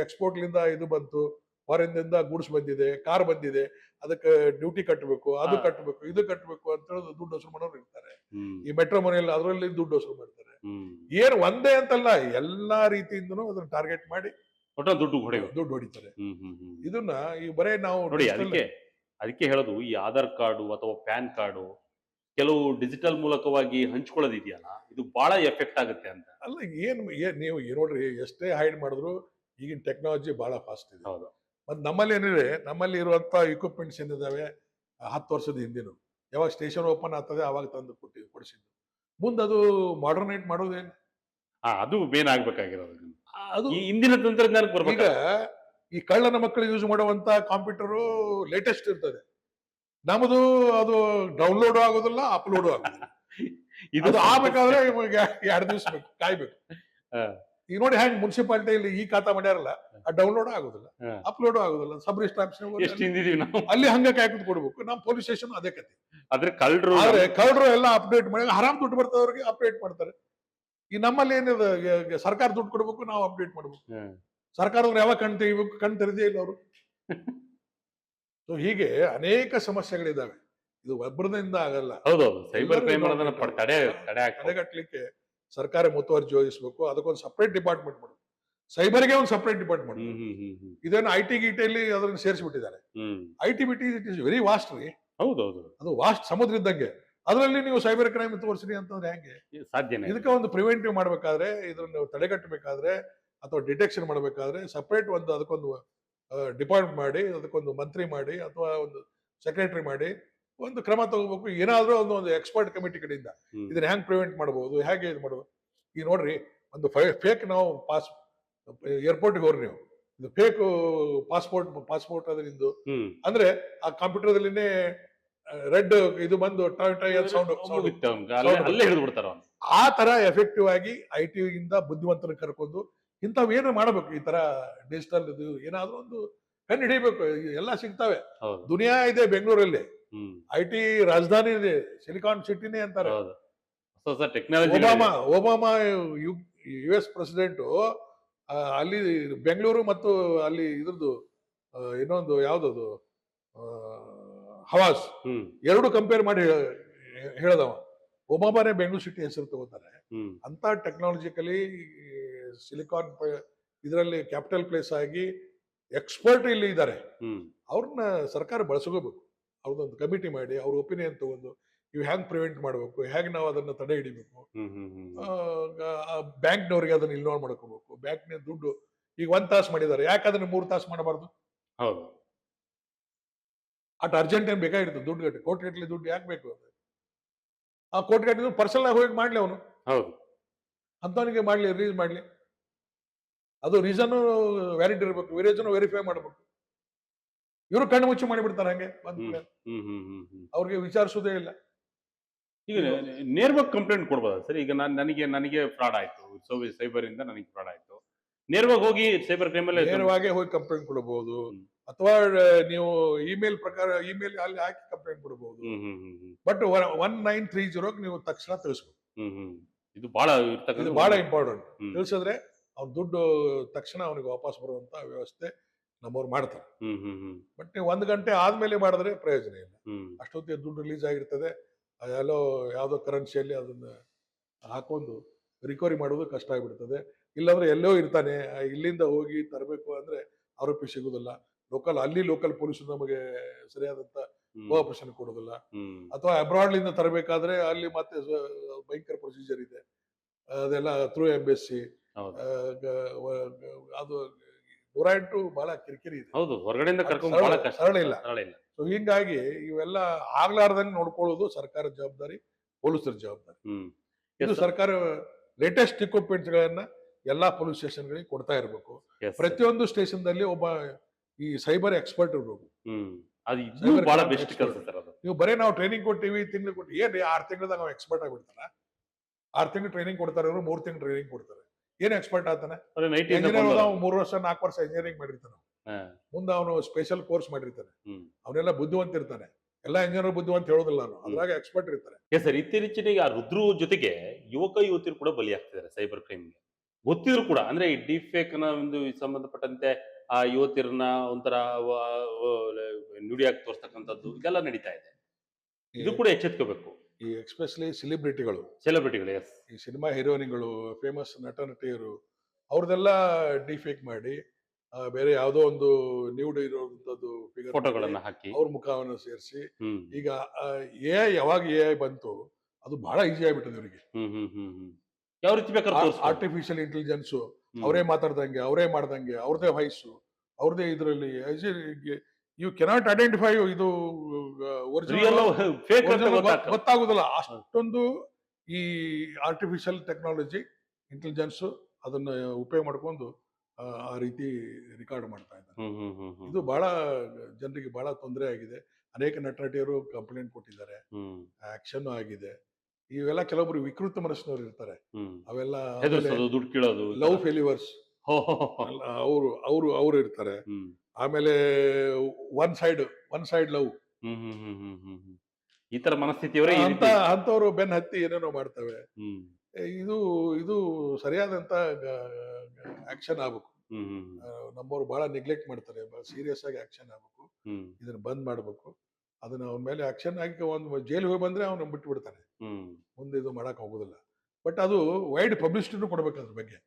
ಎಕ್ಸ್ಪೋರ್ಟ್ ಲಿಂದ ಇದು ಬಂತು, ಫಾರಿನ್ ದಿಂದ ಗೂಡ್ಸ್ ಬಂದಿದೆ, ಕಾರ್ ಬಂದಿದೆ, ಅದಕ್ಕೆ ಡ್ಯೂಟಿ ಕಟ್ಟಬೇಕು, ಅದು ಕಟ್ಟಬೇಕು, ಇದು ಕಟ್ಟಬೇಕು ಅಂತ ಹೇಳಿ ದುಡ್ಡು ವಸೂಲು ಮಾಡೋರು ಇರ್ತಾರೆ. ಈ ಮೆಟ್ರೋ ಮನೆಯಲ್ಲಿ ಅದರಲ್ಲಿ ದುಡ್ಡು ವಸೂಲು ಮಾಡ್ತಾರೆ. ಏನು ಒಂದೇ ಅಂತಲ್ಲ, ಎಲ್ಲಾ ರೀತಿಯಿಂದನೂ ಅದನ್ನ ಟಾರ್ಗೆಟ್ ಮಾಡಿ ದುಡ್ಡು ಹೊಡಿತಾರೆ. ಇದನ್ನ ಈ ಬರೇ ನಾವು ನೋಡಿ, ಅದಕ್ಕೆ ಹೇಳೋದು, ಈ ಆಧಾರ್ ಕಾರ್ಡು ಅಥವಾ ಪ್ಯಾನ್ ಕಾರ್ಡು ಕೆಲವು ಡಿಜಿಟಲ್ ಮೂಲಕವಾಗಿ ಹಂಚ್ಕೊಳ್ಳೋದಿದೆಯಲ್ಲ, ಇದು ಬಹಳ ಎಫೆಕ್ಟ್ ಆಗುತ್ತೆ ಅಂತ. ಅಲ್ಲ, ನೀವು ನೋಡ್ರಿ, ಎಷ್ಟೇ ಹೈಡ್ ಮಾಡಿದ್ರು ಈಗಿನ ಟೆಕ್ನಾಲಜಿ ಬಹಳ ಫಾಸ್ಟ್ ಇದೆ. ಹೌದು. ಮತ್ತೆ ನಮ್ಮಲ್ಲಿ ಏನಿದೆ, ನಮ್ಮಲ್ಲಿ ಇರುವಂತ ಇಕ್ವಿಪ್ಮೆಂಟ್ಸ್ ಏನಿದಾವೆ 10 ವರ್ಷದ ಹಿಂದಿನ, ಯಾವಾಗ ಸ್ಟೇಷನ್ ಓಪನ್ ಆಗ್ತದೆ ಅವಾಗ ತಂದು ಕೊಡಿಸಿದ್ದು. ಮುಂದೆ ಅದು ಮಾಡರ್ನೈಟ್ ಮಾಡೋದೇನು, ಅದು ಮೇನ್ ಆಗ್ಬೇಕಾಗಿರೋದು. ಅದು ಇಂದಿನ ತಂತ್ರಜ್ಞಾನಕ್ಕೆ ಬರ್ಬೇಕು. ಈಗ ಈ ಕಳ್ಳನ ಮಕ್ಕಳು ಯೂಸ್ ಮಾಡುವಂತ ಕಂಪ್ಯೂಟರ್ ಲೇಟೆಸ್ಟ್ ಇರ್ತದೆ, ನಮ್ಮದು ಅದು ಡೌನ್ಲೋಡ್ ಆಗೋದಿಲ್ಲ, ಅಪ್ಲೋಡ್ ಆಗೋದಿಲ್ಲ. ಇದು ಆಗ್ಬೇಕಾದ್ರೆ 2 ದಿವಸ ಬೇಕು, ಕಾಯ್ಬೇಕು. ಈಗ ನೋಡಿ ಹೆಂಗ್ ಮುನ್ಸಿಪಾಲಿಟಿಯಲ್ಲಿ ಈ ಖಾತಾ ಮಾಡ್ಯಾರಲ್ಲ, ಡೌನ್ಲೋಡ್ ಆಗೋದಿಲ್ಲ, ಅಪ್ಲೋಡ್ ಆಗೋದಿಲ್ಲ. ಸಬ್ ರಿಜಿಸ್ಟರ್ ಆಫೀಸ್ ಅಲ್ಲಿ ಹಂಗ ಕಾಯ್ಕೊಂಡು ಕೊಡ್ಬೇಕು. ನಮ್ಮ ಪೊಲೀಸ್ ಸ್ಟೇಷನ್ ಅದೇ ಕತೆ. ಆದ್ರೆ ಕಳ್ಳರು ಎಲ್ಲ ಅಪ್ಡೇಟ್ ಮಾಡಿ ಹರಾಮ್ ದುಡ್ಡು ಬರ್ತದವ್ರಿಗೆ ಅಪ್ಡೇಟ್ ಮಾಡ್ತಾರೆ. ಈ ನಮ್ಮಲ್ಲಿ ಏನಿದೆ, ಸರ್ಕಾರ ದುಡ್ಡು ಕೊಡ್ಬೇಕು, ನಾವು ಅಪ್ಡೇಟ್ ಮಾಡ್ಬೇಕು. ಸರ್ಕಾರದವ್ರು ಯಾವಾಗ ಕಣ್ ತೆಗಿಬೇಕು, ಕಣ್ ತೆರೆದೇ ಇಲ್ಲ ಅವರು. ಸೊ ಹೀಗೆ ಅನೇಕ ಸಮಸ್ಯೆಗಳಿದಾವೆ. ಇದು ಒಬ್ಬರದಿಂದ ಆಗಲ್ಲ. ಹೌದೌದು, ಸೈಬರ್ ಕ್ರೈಮ್ ತಡೆಗಟ್ಟಲಿಕ್ಕೆ ಸರ್ಕಾರ ಮುತುವರ್ಜಿ ವಹಿಸಬೇಕು. ಅದಕ್ಕೊಂದು ಸಪರೇಟ್ ಡಿಪಾರ್ಟ್ಮೆಂಟ್ ಮಾಡಬೇಕು. ಸೈಬರ್ಗೆ ಒಂದು ಸಪರೇಟ್ ಡಿಪಾರ್ಟ್ಮೆಂಟ್. ಇದೇನು IT ಗೀಟಿಯಲ್ಲಿ ಅದನ್ನ ಸೇರಿಸಿಬಿಟ್ಟಿದ್ದಾರೆ. IT BT it is very vast ರೀ. ಹೌದೌದು, ಅದು ವಾಸ್ಟ್ ಸಮುದ್ರ ಇದ್ದಂಗೆ. ಅದರಲ್ಲಿ ನೀವು ಸೈಬರ್ ಕ್ರೈಮ್ ತೋರಿಸ್ರಿ ಅಂತಂದ್ರೆ ಹೆಂಗೆ ಸಾಧ್ಯ? ಇದಕ್ಕೆ ಒಂದು ಪ್ರಿವೆಂಟಿವ್ ಮಾಡ್ಬೇಕಾದ್ರೆ, ಇದನ್ನು ತಡೆಗಟ್ಟಬೇಕಾದ್ರೆ ಅಥವಾ ಡಿಟೆಕ್ಷನ್ ಮಾಡ್ಬೇಕಾದ್ರೆ ಸಪರೇಟ್ ಅದಕ್ಕೊಂದು ಡಿಪಾರ್ಟ್ ಮಾಡಿ ಅದಕ್ಕೊಂದು ಮಂತ್ರಿ ಮಾಡಿ ಅಥವಾ ಒಂದು ಸೆಕ್ರೆಟರಿ ಮಾಡಿ ಒಂದು ಕ್ರಮ ತಗೋಬೇಕು. ಏನಾದ್ರೂ ಒಂದು ಎಕ್ಸ್ಪರ್ಟ್ ಕಮಿಟಿ ಕಡೆಯಿಂದ ಇದನ್ನ ಹೆಂಗ್ ಪ್ರಿವೆಂಟ್ ಮಾಡಬಹುದು, ಹೇಗೆ ಇದು ಮಾಡೋದು. ಈಗ ನೋಡ್ರಿ, ಒಂದು ಫೇಕ್ ನಾವು ಏರ್ಪೋರ್ಟ್ಗೆ ಹೋಗ್ರಿ ನೀವು, ಇದು ಫೇಕ್ ಪಾಸ್ಪೋರ್ಟ್ ಅದರಿಂದು ಅಂದ್ರೆ ಆ ಕಂಪ್ಯೂಟರ್ದಲ್ಲಿನೇ ರೆಡ್ ಇದು ಬಂದು ಸೌಂಡ್ ಅಲ್ಲೇ ಹಿಡಿದು ಬಿಡ್ತಾರ. ಆ ತರ ಎಫೆಕ್ಟಿವ್ ಆಗಿ IT ಇಂದ ಬುದ್ಧಿವಂತರ ಕರ್ಕೊಂಡು ಇಂಥವೇನು ಮಾಡಬೇಕು. ಈ ತರ ಡಿಜಿಟಲ್ ಇದು ಏನಾದ್ರೂ ಒಂದು ಕಂಡು ಹಿಡಿಬೇಕು. ಎಲ್ಲ ಸಿಗ್ತವೆ, ದುನಿಯಾ ಇದೆ ಬೆಂಗಳೂರಲ್ಲಿ, IT ರಾಜಧಾನಿ ಇದೆ, ಸಿಲಿಕಾನ್ ಸಿಟಿನೇ ಅಂತಾರೆ. ಒಬಾಮಾ US ಪ್ರೆಸಿಡೆಂಟ್ ಅಲ್ಲಿ ಬೆಂಗಳೂರು ಮತ್ತು ಅಲ್ಲಿ ಇದ್ರದ್ದು ಇನ್ನೊಂದು ಯಾವ್ದದು ಹವಾಸ್ ಎರಡು ಕಂಪೇರ್ ಮಾಡಿ ಹೇಳದವ. ಒಬಾಮಾನೇ ಬೆಂಗಳೂರು ಸಿಟಿ ಹೆಸರು ತಗೋತಾರೆ. ಅಂತ ಟೆಕ್ನಾಲಜಿಕಲಿ ಸಿಲಿಕಾನ್ ಇದರಲ್ಲಿ ಕ್ಯಾಪಿಟಲ್ ಪ್ಲೇಸ್ ಆಗಿ ಎಕ್ಸ್ಪರ್ಟ್ ಇಲ್ಲಿ ಇದ್ದಾರೆ. ಅವ್ರನ್ನ ಸರ್ಕಾರ ಬಳಸ್ಕೋಬೇಕು. ಅವ್ರದ್ದೊಂದು ಕಮಿಟಿ ಮಾಡಿ ಅವ್ರ ಒಪಿನಿಯನ್ ತಗೊಂಡು ಇವು ಹ್ಯಾಂಗ್ ಪ್ರಿವೆಂಟ್ ಮಾಡಬೇಕು, ಹೇಗೆ ನಾವು ಅದನ್ನ ತಡೆ ಹಿಡಿಬೇಕು. ಬ್ಯಾಂಕ್ನವ್ರಿಗೆ ಅದನ್ನ ಇನ್ವಾಲ್ವ್ ಮಾಡ್ಕೋಬೇಕು. ಬ್ಯಾಂಕ್ನ ದುಡ್ಡು ಈಗ 1 ತಾಸು ಮಾಡಿದ್ದಾರೆ, ಯಾಕೆ ಅದನ್ನ 3 ತಾಸು ಮಾಡಬಾರ್ದು? ಅಟ್ ಅರ್ಜೆಂಟ್ ಏನ್ ಬೇಕಾಗಿರ್ತದೆ ದುಡ್ಡು ಗಟ್ಟಿ, ಕೋಟಿಗಟ್ಟಲೆ ದುಡ್ಡು ಯಾಕೆ ಬೇಕು? ಆ ಕೋಟಿಗಟ್ಟಲೆ ಪರ್ಸನಲ್ ಆಗಿ ಹೋಗಿ ಮಾಡ್ಲಿ ಅವನು, ಅಂತವನಿಗೆ ಮಾಡ್ಲಿ, ರಿಲೀಸ್ ಮಾಡ್ಲಿ. ಅದು ರೀಸನ್ ವ್ಯಾಲಿಡ್ ಇರಬೇಕು, ರೀಸನ್ ವೆರಿಫೈ ಮಾಡಬೇಕು. ಇವರು ಕಣ್ಣು ಮುಚ್ಚಿ ಮಾಡಿಬಿಡ್ತಾರೆ ಹಂಗೆ ಅವ್ರಿಗೆ ವಿಚಾರಿಸೋದೇ ಇಲ್ಲ. ಈಗ ನೇರವಾಗಿ ಕಂಪ್ಲೇಂಟ್ ಕೊಡ್ಬೋದಾ ಸರ್? ಈಗ ನನಗೆ ಫ್ರಾಡ್ ಆಯ್ತು, ಸೈಬರ್ ಇಂದ ನನಗೆ ಫ್ರಾಡ್ ಆಯ್ತು, ನೇರವಾಗಿ ಹೋಗಿ ಸೈಬರ್ ಕ್ರೈಮ್ ಅಲ್ಲಿ ನೇರವಾಗಿ ಹೋಗಿ ಕಂಪ್ಲೇಂಟ್ ಕೊಡಬಹುದು. ಅಥವಾ ನೀವು ಇಮೇಲ್ ಪ್ರಕಾರ ಇಮೇಲ್ ಅಲ್ಲಿ ಹಾಕಿ ಕಂಪ್ಲೇಂಟ್ ಕೊಡಬಹುದು. ಬಟ್ 1930 ನೀವು ತಕ್ಷಣ ತಿಳಿಸ್ಬೇಕು. ಇದು ಬಹಳ ಇಂಪಾರ್ಟೆಂಟ್. ತಿಳಿಸಿದ್ರೆ ಅವ್ನ ದುಡ್ಡು ತಕ್ಷಣ ಅವನಿಗೆ ವಾಪಸ್ ಬರುವಂತ ವ್ಯವಸ್ಥೆ ನಮ್ಮವ್ರು ಮಾಡ್ತಾರೆ. ಬಟ್ ನೀವು 1 ಗಂಟೆ ಆದ್ಮೇಲೆ ಮಾಡಿದ್ರೆ ಪ್ರಯೋಜನ ಇಲ್ಲ. ಅಷ್ಟೊತ್ತಿಗೆ ದುಡ್ಡು ರಿಲೀಸ್ ಆಗಿರ್ತದೆ, ಅದೆಲ್ಲೋ ಯಾವ್ದೋ ಕರೆನ್ಸಿಯಲ್ಲಿ ಅದನ್ನ ಹಾಕೊಂಡು ರಿಕವರಿ ಮಾಡೋದು ಕಷ್ಟ ಆಗ್ಬಿಡ್ತದೆ. ಇಲ್ಲಾಂದ್ರೆ ಎಲ್ಲೋ ಇರ್ತಾನೆ, ಇಲ್ಲಿಂದ ಹೋಗಿ ತರಬೇಕು ಅಂದ್ರೆ ಆರೋಪಿ ಸಿಗುದಿಲ್ಲ. ಲೋಕಲ್ ಪೊಲೀಸರು ನಮಗೆ ಸರಿಯಾದಂತ ಕೋಆಪರೇಷನ್ ಕೊಡೋದಿಲ್ಲ. ಅಥವಾ ಅಬ್ರಾಡ್ ತರಬೇಕಾದ್ರೆ ಅಲ್ಲಿ ಮತ್ತೆ ಭಯಂಕರ ಪ್ರೊಸೀಜರ್ ಇದೆ, ಅದೆಲ್ಲ ಥ್ರೂ ಎಂಬೆಸಿ. ಅದು 108 ಬಹಳ ಕಿರಿಕಿರಿ ಇದೆ. ಹೊರಗಡೆಯಿಂದ ಸರಳ ಇಲ್ಲ. ಸೊ ಹಿಂಗಾಗಿ ಇವೆಲ್ಲ ಆಗ್ಲಾರ್ದಂಗೆ ನೋಡ್ಕೊಳ್ಳೋದು ಸರ್ಕಾರದ ಜವಾಬ್ದಾರಿ, ಪೊಲೀಸರ ಜವಾಬ್ದಾರಿ. ಇದು ಸರ್ಕಾರ ಲೇಟೆಸ್ಟ್ ಇಕ್ವಿಪ್ಮೆಂಟ್ಸ್ ಗಳನ್ನ ಎಲ್ಲಾ ಪೊಲೀಸ್ ಸ್ಟೇಷನ್ ಗಳಿಗೆ ಕೊಡ್ತಾ ಇರಬೇಕು. ಪ್ರತಿಯೊಂದು ಸ್ಟೇಷನ್ ದಲ್ಲಿ ಒಬ್ಬ ಈ ಸೈಬರ್ ಎಕ್ಸ್ಪರ್ಟ್ ಇರಬೇಕು. ನೀವು ಬರೀ ನಾವು ಟ್ರೈನಿಂಗ್ ಕೊಟ್ಟಿವಿ, ತಿಂಗಳು ಕೊಟ್ಟು ಏನ್ 6 ತಿಂಗಳದಾಗ ನಾವು ಎಕ್ಸ್ಪರ್ಟ್ ಆಗ್ಬಿಡ್ತಾರ? 6 ತಿಂಗಳು ಟ್ರೈನಿಂಗ್ ಕೊಡ್ತಾರೆ, 3 ತಿಂಗಳು ಟ್ರೈನಿಂಗ್ ಕೊಡ್ತಾರೆ. ಏನ್ ಎಕ್ಸ್ಪರ್ಟ್ ಆತಾನೆ? 3 ವರ್ಷ 4 ವರ್ಷ ಇಂಜಿನಿಯರಿಂಗ್ ಮಾಡಿರ್ತಾನೆ, ಮುಂದೆ ಅವನು ಸ್ಪೆಷಲ್ ಕೋರ್ಸ್ ಮಾಡಿರ್ತಾನೆ, ಅವನೆಲ್ಲ ಬುದ್ಧಿವಂತ ಇರ್ತಾನೆ. ಎಲ್ಲಾ ಇಂಜಿನಿಯರ್ ಬುದ್ಧಿವಂತ ಹೇಳೋದಿಲ್ಲ ನಾನು, ಅದ್ರಾಗ ಎಕ್ಸ್ಪರ್ಟ್ ಇರ್ತಾರೆ. ಸರ್, ಇತ್ತೀಚೆಗೆ ಆ ರುದ್ರು ಜೊತೆಗೆ ಯುವತಿಯರು ಕೂಡ ಬಲಿಯಾಗ್ತಿದ್ದಾರೆ ಸೈಬರ್ ಕ್ರೈಮ್ಗೆ. ಗೊತ್ತಿದ್ರು ಕೂಡ, ಅಂದ್ರೆ ಈ ಡೀಪ್ ಫೇಕ್ ನ ಒಂದು ಸಂಬಂಧಪಟ್ಟಂತೆ ಆ ಯುವತಿಯರನ್ನ ಒಂಥರ ನುಡಿಯಾಗಿ ತೋರಿಸ್ತಕ್ಕಂಥದ್ದು ಇದೆಲ್ಲ ನಡೀತಾ ಇದೆ. ಇದು ಕೂಡ ಎಚ್ಚೆತ್ಕೋಬೇಕು. ಈ ಎಕ್ಸ್ಪೆಷಲಿ ಸೆಲೆಬ್ರಿಟಿಗಳು, ಎಸ್, ಈ ಸಿನಿಮಾ ಹೀರೋಯಿನ್ಗಳು, ಫೇಮಸ್ ನಟಿಯರು, ಅವ್ರದೆಲ್ಲ ಡಿಫೇಕ್ ಮಾಡಿ ಬೇರೆ ಯಾವ್ದೋ ಒಂದು ನ್ಯೂಡ್ ಇರುವಂತದ್ದು ಫೋಟೋಗಳನ್ನ ಹಾಕಿ ಅವ್ರ ಮುಖವನ್ನು ಸೇರಿಸಿ. ಈಗ ಯಾವಾಗ AI ಬಂತು ಅದು ಬಹಳ ಈಸಿ ಆಗ್ಬಿಟ್ಟದೆ ಇವರಿಗೆ. ಯಾವ ರೀತಿ ಬೇಕಾದ್ರೆ ಆರ್ಟಿಫಿಷಿಯಲ್ ಇಂಟೆಲಿಜೆನ್ಸ್, ಅವರೇ ಮಾತಾಡ್ದಂಗೆ, ಅವರೇ ಮಾಡ್ದಂಗೆ, ಅವ್ರದೇ ವಾಯ್ಸು, ಅವ್ರದೇ ಇದರಲ್ಲಿ ಯು ಕೆನಾಟ್ ಐಡೆಂಟಿಫೈ ಇದು ಗೊತ್ತಾಗುದಿಲ್ಲ. ಅಷ್ಟೊಂದು ಈ ಆರ್ಟಿಫಿಷಿಯಲ್ ಟೆಕ್ನಾಲಜಿ ಇಂಟೆಲಿಜೆನ್ಸ್ ಅದನ್ನ ಉಪಯೋಗ ಮಾಡ್ಕೊಂಡು ಆ ರೀತಿ ರೆಕಾರ್ಡ್ ಮಾಡ್ತಾ ಇದ್ದಾರೆ. ಇದು ಬಹಳ ಜನರಿಗೆ ಬಹಳ ತೊಂದರೆ ಆಗಿದೆ. ಅನೇಕ ನಟಿಯರು ಕಂಪ್ಲೇಂಟ್ ಕೊಟ್ಟಿದ್ದಾರೆ, ಆಕ್ಷನ್ ಆಗಿದೆ. ಇವೆಲ್ಲ ಕೆಲವೊಬ್ರು ವಿಕೃತ ಮನಸ್ಸಿನವ್ರು ಇರ್ತಾರೆ, ಅವೆಲ್ಲ ದುಡ್ಡು ಕೇಳೋದು, ಲವ್ ಫೇಲ್ಯೂರ್ಸ್ ಅವರು ಇರ್ತಾರೆ. ಆಮೇಲೆ ಒನ್ ಸೈಡ್ ಲವ್, ಈ ತರ ಮನಸ್ಥಿತಿಯವರೇ ಅಂತವ್ರು ಬೆನ್ ಹತ್ತಿ ಏನೇನೋ ಮಾಡ್ತವೆ. ಇದು ಸರಿಯಾದಂತ ಆಕ್ಷನ್ ಆಗ್ಬೇಕು. ನಮ್ಮವ್ರು ಬಹಳ ನೆಗ್ಲೆಕ್ಟ್ ಮಾಡ್ತಾರೆ, ಬಹಳ ಸೀರಿಯಸ್ ಆಗಿ ಆಕ್ಷನ್ ಆಗ್ಬೇಕು. ಇದನ್ನ ಬಂದ್ ಮಾಡ್ಬೇಕು. ಅದನ್ನ ಅವನ ಮೇಲೆ ಆಕ್ಷನ್ ಆಗಿ ಒಂದು ಜೈಲ್ ಹೋಗಿ ಬಂದ್ರೆ ಅವನು ಬಿಟ್ಟು ಬಿಡ್ತಾನೆ, ಮುಂದೆ ಇದು ಮಾಡಕ್ ಹೋಗುದಿಲ್ಲ. ಬಟ್ ಅದು ವೈಡ್ ಪಬ್ಲಿಸಿಟಿನೂ ಕೊಡ್ಬೇಕು ಅದ್ರ ಬಗ್ಗೆ.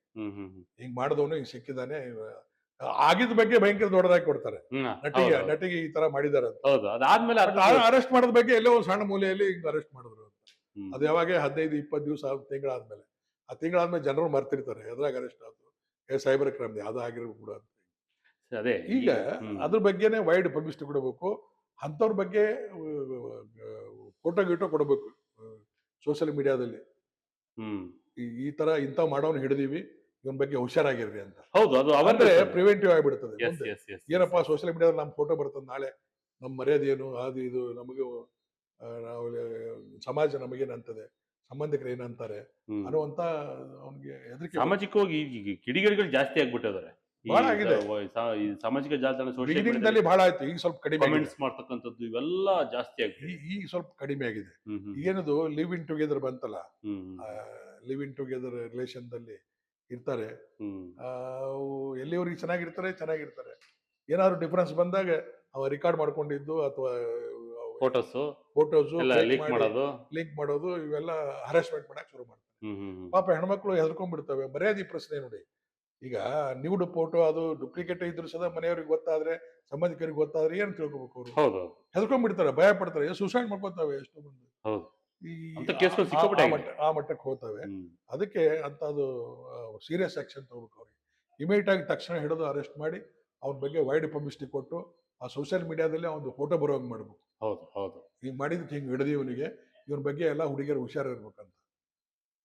ಹಿಂಗ್ ಮಾಡಿದವನು ಹಿಂಗ್ ಸಿಕ್ಕಿದಾನೆ, ಆಗಿದ ಬಗ್ಗೆ ಭಯಂಕರ ದೊಡ್ಡದಾಗಿ ಕೊಡ್ತಾರೆ. ನಟಿಗೆ ಈ ತರ ಮಾಡಿದಾರೆ ಅಂತ. ಅದಾದ್ಮೇಲೆ ಅರೆಸ್ಟ್ ಮಾಡೋದ್ ಬಗ್ಗೆ ಎಲ್ಲೋ ಒಂದು ಸಣ್ಣ ಮೂಲೆಯಲ್ಲಿ ಹಿಂಗ್ ಅರೆಸ್ಟ್ ಮಾಡಿದ್ರು ಅಂತ. ಅದು ಯಾವಾಗ 15-20 ದಿವಸ ತಿಂಗಳಾದ್ಮೇಲೆ, ಆ ತಿಂಗಳಾದ್ಮೇಲೆ ಜನರು ಮರ್ತಿರ್ತಾರೆ ಎದ್ರಾಗ ಅರೆಸ್ಟ್ ಆದ್ರು, ಸೈಬರ್ ಕ್ರೈಮ್ ಯಾವ್ದೋ ಆಗಿರ್ಬೇಕು ಕೂಡ ಅಂತ. ಅದೇ ಈಗ ಅದ್ರ ಬಗ್ಗೆನೇ ವೈಡ್ ಪಬ್ಲಿಸಿಟಿ ಕೊಡಬೇಕು. ಅಂಥವ್ರ ಬಗ್ಗೆ ಫೋಟೋ ಗೀಟೋ ಕೊಡಬೇಕು ಸೋಷಿಯಲ್ ಮೀಡಿಯಾದಲ್ಲಿ. ಹ್ಮ್ ಈ ತರ ಇಂಥ ಮಾಡೋನ್ ಹಿಡಿದೀವಿ, ಇವನ್ ಬಗ್ಗೆ ಹುಷಾರಾಗಿರ್ರಿ ಅಂತ. ಹೌದು, ಅದು ಅಂದ್ರೆ ಪ್ರಿವೆಂಟಿವ್ ಆಗಿಬಿಡ್ತದೆ. ಎಸ್ ಎಸ್ ಎಸ್ ಏನಪ್ಪಾ ಸೋಷಿಯಲ್ ಮೀಡಿಯಾದಲ್ಲಿ ನಮ್ಮ ಫೋಟೋ ಬರ್ತದೆ, ನಾಳೆ ನಮ್ಮ ಮರ್ಯಾದೆ ಏನು, ಅದು ಇದು ನಮಗೆ ನಾವು ಸಮಾಜ ನಮಗೇನಂತದೆ, ಸಂಬಂಧಿಕರು ಏನಂತಾರೆ ಅನ್ನುವಂತ ಅವನಿಗೆ ಹೆದರಿಕೆ. ಸಾಮಾಜಿಕವಾಗಿ ಈಗ ಕಿಡಿಗೇಡಿಗಳು ಜಾಸ್ತಿ ಆಗ್ಬಿಟ್ಟಿದ್ದಾರೆ. ಬಹಳ ಆಗಿದೆ. ಈ ಸಾಮಾಜಿಕ ಜಾಲತಾಣ ಬಿಗಿನಿಂಗ್ದಲ್ಲಿ ಬಹಳ ಆಯ್ತು, ಈಗ ಸ್ವಲ್ಪ ಕಡಿಮೆ ಕಮೆಂಟ್ಸ್ ಮಾಡ್ತಕ್ಕಂಥದ್ದು ಇವೆಲ್ಲ ಜಾಸ್ತಿ ಆಗಿದೆ. ಈಗ ಸ್ವಲ್ಪ ಕಡಿಮೆ ಆಗಿದೆ. ಏನದು ಲಿವ್ ಇನ್ ಟುಗೆದರ್ ಬಂತಲ್ಲ, ಲಿವ್ ಇನ್ ಟುಗೆದರ್ ರಿಲೇಷನ್ ದಲ್ಲಿ ಇರ್ತಾರೆ, ಎಲ್ಲಿವರೆಗೆ ಚೆನ್ನಾಗಿರ್ತಾರೆ. ಏನಾದ್ರು ಡಿಫರೆನ್ಸ್ ಬಂದಾಗ ಅವ ರೆಕಾರ್ಡ್ ಮಾಡ್ಕೊಂಡಿದ್ದು ಅಥವಾ ಫೋಟೋಸ್ ಲಿಂಕ್ ಮಾಡೋದು ಇವೆಲ್ಲ ಹರಾಸ್ಮೆಂಟ್ ಮಾಡಕ್ ಶುರು ಮಾಡ್ತಾರೆ. ಪಾಪ ಹೆಣ್ಮಕ್ಳು ಹೆದರ್ಕೊಂಡ್ಬಿಡ್ತವೆ. ಮರ್ಯಾದೆ ಪ್ರಶ್ನೆ ನೋಡಿ. ಈಗ ನ್ಯೂಡ್ ಫೋಟೋ ಅದು ಡುಪ್ಲಿಕೇಟ್ ಇದ್ರು ಸದ ಮನೆಯವ್ರಿಗೆ ಗೊತ್ತಾದ್ರೆ, ಸಂಬಂಧಿಕರಿಗೆ ಗೊತ್ತಾದ್ರೆ ಏನ್ ತಿಳ್ಕೊಬೇಕು ಅವರು? ಹೆದರ್ಕೊಂಡ್ಬಿಡ್ತಾರೆ, ಭಯ ಪಡ್ತಾರೆ, ಸೂಸೈಡ್ ಮಾಡ್ಕೋತಾವೆ ಎಷ್ಟೋ ಮಂದಿ. ಆ ಮಟ್ಟಕ್ಕೆ ಹೋಗ್ತವೆ. ಅದಕ್ಕೆ ಅಂತ ಅದು ಸೀರಿಯಸ್ ಆಕ್ಷನ್ ತಗೋಬೇಕು. ಅವ್ರಿಗೆ ಇಮಿಡಿಯೇಟ್ ಆಗಿ ತಕ್ಷಣ ಹಿಡಿದು ಅರೆಸ್ಟ್ ಮಾಡಿ ಅವ್ರ ಬಗ್ಗೆ ವೈಡ್ ಪಬ್ಲಿಸಿಟಿ ಕೊಟ್ಟು ಆ ಸೋಷಿಯಲ್ ಮೀಡಿಯಾದಲ್ಲಿ ಒಂದು ಫೋಟೋ ಬರೋಂಗ್ ಮಾಡ್ಬೇಕು. ಹಿಂಗ್ ಮಾಡಿದಕ್ಕೆ ಹಿಂಗ್ ಹಿಡಿದು ಇವನ್ ಬಗ್ಗೆ ಎಲ್ಲ ಹುಡುಗಿಯರು ಹುಷಾರಿರ್ಬೇಕಂತ.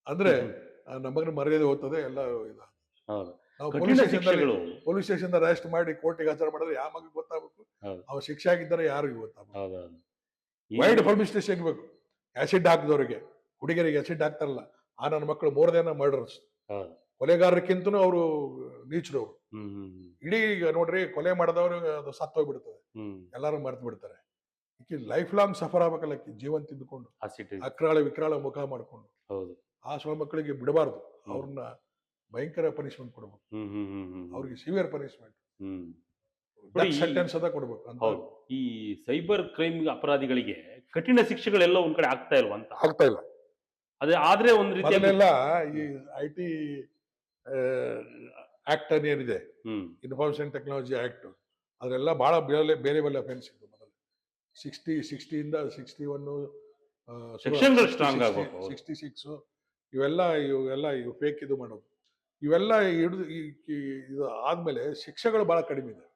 ಅಂದ್ರೆ ನಮಗ ಮರ್ಯಾದೆ ಹೋಗ್ತದೆ ಎಲ್ಲ. ನಾವು ಪೊಲೀಸ್ ಸ್ಟೇಷನ್ ಅರೆಸ್ಟ್ ಮಾಡಿ ಕೋರ್ಟಿಗೆ ಹಾಜರು ಮಾಡಿದ್ರೆ ಯಾವ ಮಗ ಗೊತ್ತಾಗಬೇಕು, ಅವ ಶಿಕ್ಷೆ ಆಗಿದ್ದಾರೆ ಯಾರಿಗೂ ಗೊತ್ತಾಗಬೇಕು. ವೈಡ್ ಪಬ್ಲಿಸಿಟಿ ಸಿಗ್ಬೇಕು. ಆಸಿಡ್ ಹಾಕಿದವ್ರಿಗೆ, ಹುಡುಗಿಯರಿಗೆ ಆಸಿಡ್ ಹಾಕ್ತಾರಲ್ಲ, ಆ ನನ್ನ ಮಕ್ಕಳು ಮೋರ್ ದೆನ್ ಮರ್ಡರ್ಸ್, ಕೊಲೆಗಾರಕ್ಕಿಂತನೂ ಅವರು ನೀಚರು. ಇಡೀ ನೋಡ್ರಿ, ಕೊಲೆ ಮಾಡಿದವ್ರು ಅದು ಸತ್ತೋಗ್ಬಿಡ್ತದೆ, ಎಲ್ಲಾರು ಮರ್ತು ಬಿಡ್ತಾರೆ. ಈಕಿ ಲೈಫ್ ಲಾಂಗ್ ಸಫರ್ ಆಗ್ಬೇಕಲ್ಲ, ಜೀವನ್ ತಿಂದುಕೊಂಡು ಅಕ್ರಾಳ ವಿಕ್ರಾಳ ಮುಖ ಮಾಡ್ಕೊಂಡು. ಆ ಸಣ್ಣ ಮಕ್ಕಳಿಗೆ ಬಿಡಬಾರ್ದು, ಅವ್ರನ್ನ ಭಯಂಕರ ಪನಿಷ್ಮೆಂಟ್ ಕೊಡ್ಬೇಕು, ಅವ್ರಿಗೆ ಸಿವಿಯರ್ ಪನಿಷ್ಮೆಂಟ್, ಸೆಂಟೆನ್ಸ್ ಅದ ಕೊಡ್ಬೇಕು ಅಂತ. ಈ ಸೈಬರ್ ಕ್ರೈಮ್ ಅಪರಾಧಿಗಳಿಗೆ ಕಠಿಣ ಶಿಕ್ಷೆಗಳೆಲ್ಲ ಒಂದ್ ಕಡೆ ಆಗ್ತಾ ಇಲ್ವಾ ಅಂತ? ಆಗ್ತಾ ಇಲ್ಲ. ಅದೇ ಆದ್ರೆ ಒಂದ್ ರೀತಿ ಈ IT ಆಕ್ಟ್ ಏನಿದೆ, ಇನ್ಫಾರ್ಮೇಶನ್ ಟೆಕ್ನಾಲಜಿ ಆಕ್ಟ್, ಅದೆಲ್ಲ ಬಹಳ ಬೇರೆ ಅಫೆನ್ಸ್ ಇತ್ತು ಮೊದಲು. 60 61 66 ಇವೆಲ್ಲ ಫೇಕ್ ಇದು ಮಾಡೋದು, ಇವೆಲ್ಲ ಹಿಡಿದು ಇದು ಆದ್ಮೇಲೆ ಶಿಕ್ಷೆಗಳು ಬಹಳ ಕಡಿಮೆ ಇದೆ.